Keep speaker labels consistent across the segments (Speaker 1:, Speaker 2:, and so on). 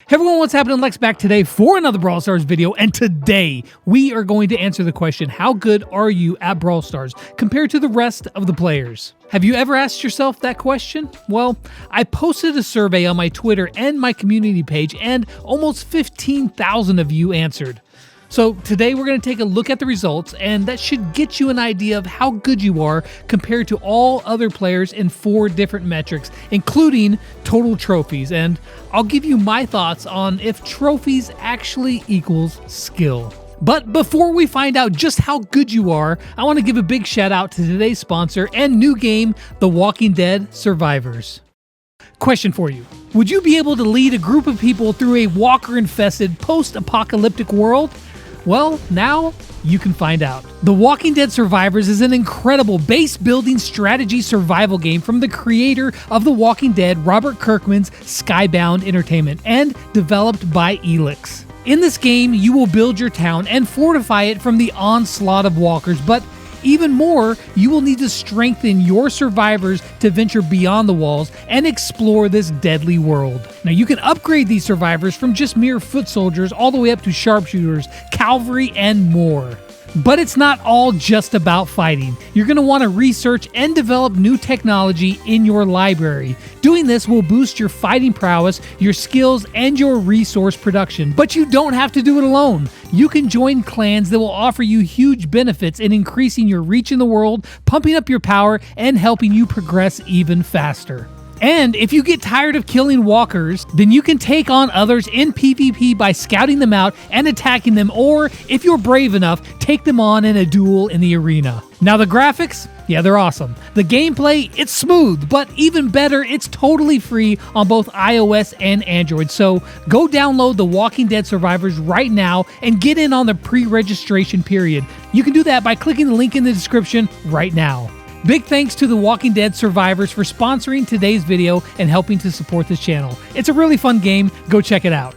Speaker 1: Hey everyone, what's happening? Lex back today for another Brawl Stars video, and today we are going to answer the question, how good are you at Brawl Stars compared to the rest of the players? Have you ever asked yourself that question? Well, I posted a survey on my Twitter and my community page, and almost 15,000 of you answered. So today we're going to take a look at the results, and that should get you an idea of how good you are compared to all other players in 4 different metrics, including total trophies, and I'll give you my thoughts on if trophies actually equals skill. But before we find out just how good you are, I want to give a big shout out to today's sponsor and new game, The Walking Dead Survivors. Question for you. Would you be able to lead a group of people through a walker-infested post-apocalyptic world? Well, now you can find out. The Walking Dead Survivors is an incredible base-building strategy survival game from the creator of The Walking Dead, Robert Kirkman's Skybound Entertainment, and developed by Elix. In this game, you will build your town and fortify it from the onslaught of walkers, but even more, you will need to strengthen your survivors to venture beyond the walls and explore this deadly world. Now, you can upgrade these survivors from just mere foot soldiers all the way up to sharpshooters, cavalry, and more. But it's not all just about fighting. You're going to want to research and develop new technology in your library. Doing this will boost your fighting prowess, your skills, and your resource production. But you don't have to do it alone. You can join clans that will offer you huge benefits in increasing your reach in the world, pumping up your power, and helping you progress even faster. And if you get tired of killing walkers, then you can take on others in PvP by scouting them out and attacking them, or if you're brave enough, take them on in a duel in the arena. Now the graphics, yeah, they're awesome. The gameplay, it's smooth, but even better, it's totally free on both iOS and Android. So go download The Walking Dead Survivors right now and get in on the pre-registration period. You can do that by clicking the link in the description right now. Big thanks to The Walking Dead Survivors for sponsoring today's video and helping to support this channel. It's a really fun game. Go check it out.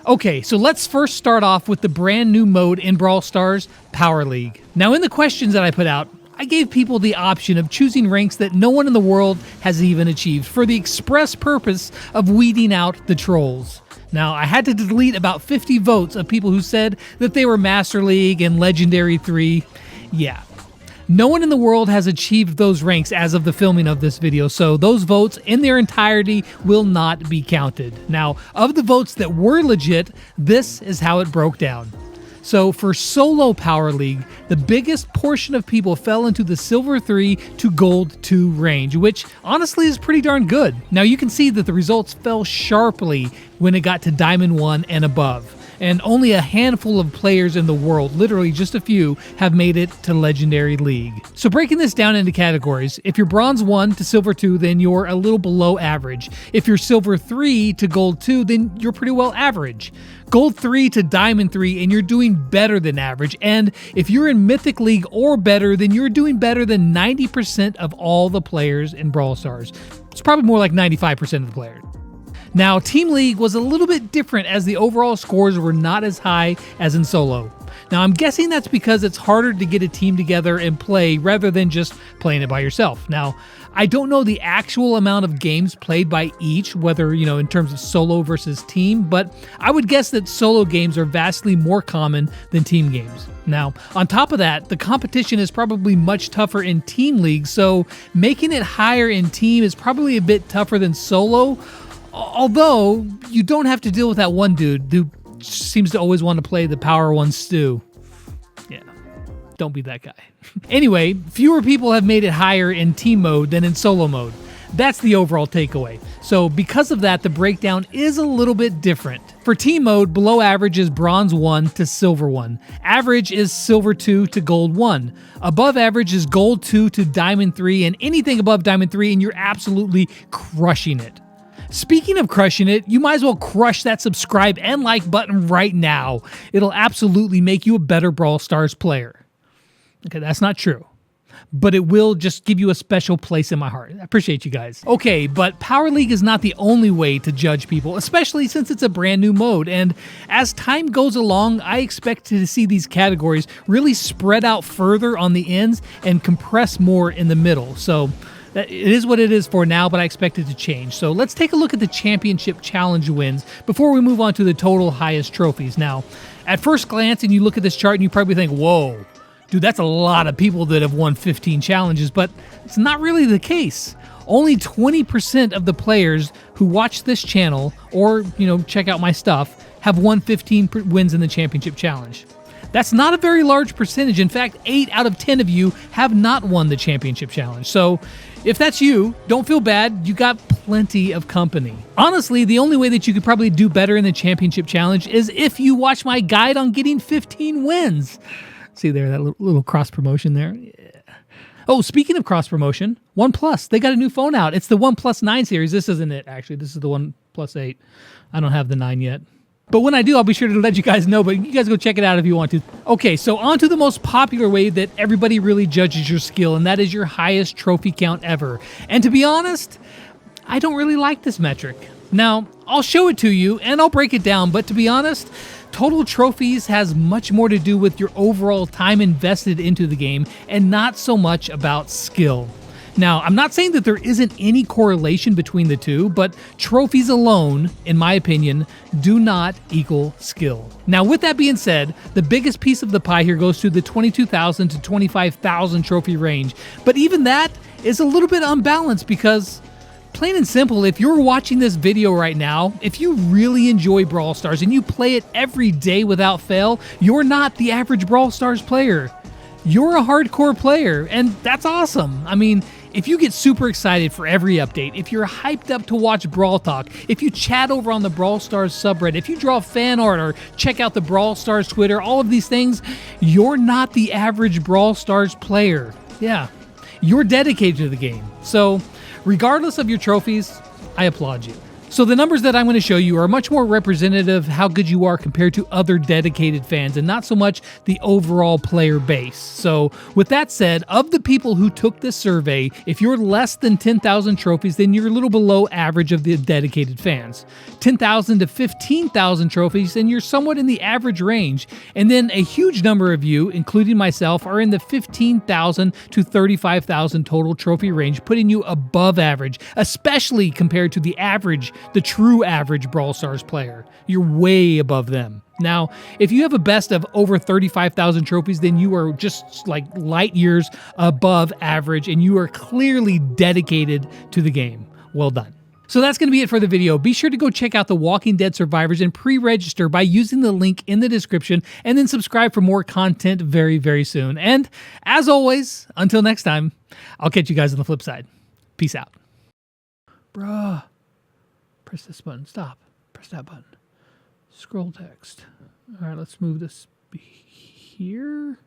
Speaker 1: Okay, so let's first start off with the brand new mode in Brawl Stars, Power League. Now, in the questions that I put out, I gave people the option of choosing ranks that no one in the world has even achieved for the express purpose of weeding out the trolls. Now, I had to delete about 50 votes of people who said that they were Master League and Legendary 3. Yeah. No one in the world has achieved those ranks as of the filming of this video, so those votes in their entirety will not be counted. Now, of the votes that were legit, this is how it broke down. So for solo Power League, the biggest portion of people fell into the Silver 3 to Gold 2 range, which honestly is pretty darn good. Now you can see that the results fell sharply when it got to Diamond 1 and above. And only a handful of players in the world, literally just a few, have made it to Legendary League. So breaking this down into categories, if you're Bronze 1 to Silver 2, then you're a little below average. If you're Silver 3 to Gold 2, then you're pretty well average. Gold 3 to Diamond 3, and you're doing better than average. And if you're in Mythic League or better, then you're doing better than 90% of all the players in Brawl Stars. It's probably more like 95% of the players. Now, Team League was a little bit different as the overall scores were not as high as in solo. Now, I'm guessing that's because it's harder to get a team together and play rather than just playing it by yourself. Now, I don't know the actual amount of games played by each, whether, in terms of solo versus team, but I would guess that solo games are vastly more common than team games. Now, on top of that, the competition is probably much tougher in Team League, so making it higher in team is probably a bit tougher than solo. Although, you don't have to deal with that one dude who seems to always want to play the Power 1 stew. Yeah, don't be that guy. Anyway, fewer people have made it higher in team mode than in solo mode. That's the overall takeaway. So because of that, the breakdown is a little bit different. For team mode, below average is Bronze 1 to Silver 1. Average is Silver 2 to Gold 1. Above average is Gold 2 to Diamond 3, and anything above Diamond 3 and you're absolutely crushing it. Speaking of crushing it, you might as well crush that subscribe and like button right now. It'll absolutely make you a better Brawl Stars player. Okay, that's not true, but it will just give you a special place in my heart. I appreciate you guys. Okay, but Power League is not the only way to judge people, especially since it's a brand new mode. And as time goes along, I expect to see these categories really spread out further on the ends and compress more in the middle. So It is what it is for now, but I expect it to change. So let's take a look at the championship challenge wins before we move on to the total highest trophies. Now, at first glance, and you look at this chart and you probably think, whoa, dude, that's a lot of people that have won 15 challenges, but it's not really the case. Only 20% of the players who watch this channel or, check out my stuff have won 15 wins in the championship challenge. That's not a very large percentage. In fact, 8 out of 10 of you have not won the championship challenge. So if that's you, don't feel bad. You got plenty of company. Honestly, the only way that you could probably do better in the championship challenge is if you watch my guide on getting 15 wins. See there, that little cross promotion there? Yeah. Oh, speaking of cross promotion, OnePlus, they got a new phone out. It's the OnePlus 9 series. This isn't it, actually. This is the OnePlus 8. I don't have the 9 yet. But when I do, I'll be sure to let you guys know, but you guys go check it out if you want to. Okay, so on to the most popular way that everybody really judges your skill, and that is your highest trophy count ever. And to be honest, I don't really like this metric. Now, I'll show it to you, and I'll break it down, but to be honest, total trophies has much more to do with your overall time invested into the game, and not so much about skill. Now, I'm not saying that there isn't any correlation between the two, but trophies alone, in my opinion, do not equal skill. Now, with that being said, the biggest piece of the pie here goes to the 22,000 to 25,000 trophy range, but even that is a little bit unbalanced because, plain and simple, if you're watching this video right now, if you really enjoy Brawl Stars and you play it every day without fail, you're not the average Brawl Stars player. You're a hardcore player, and that's awesome. I mean, if you get super excited for every update, if you're hyped up to watch Brawl Talk, if you chat over on the Brawl Stars subreddit, if you draw fan art or check out the Brawl Stars Twitter, all of these things, you're not the average Brawl Stars player. Yeah, you're dedicated to the game. So, regardless of your trophies, I applaud you. So the numbers that I'm going to show you are much more representative of how good you are compared to other dedicated fans and not so much the overall player base. So with that said, of the people who took this survey, if you're less than 10,000 trophies, then you're a little below average of the dedicated fans. 10,000 to 15,000 trophies, then you're somewhat in the average range. And then a huge number of you, including myself, are in the 15,000 to 35,000 total trophy range, putting you above average, especially compared to the average, the true average Brawl Stars player. You're way above them. Now, if you have a best of over 35,000 trophies, then you are just like light years above average, and you are clearly dedicated to the game. Well done. So that's going to be it for the video. Be sure to go check out The Walking Dead Survivors and pre-register by using the link in the description, and then subscribe for more content very, very soon. And as always, until next time, I'll catch you guys on the flip side. Peace out. Bruh. Press this button. Stop. Press that button. Scroll text. All right, let's move this here.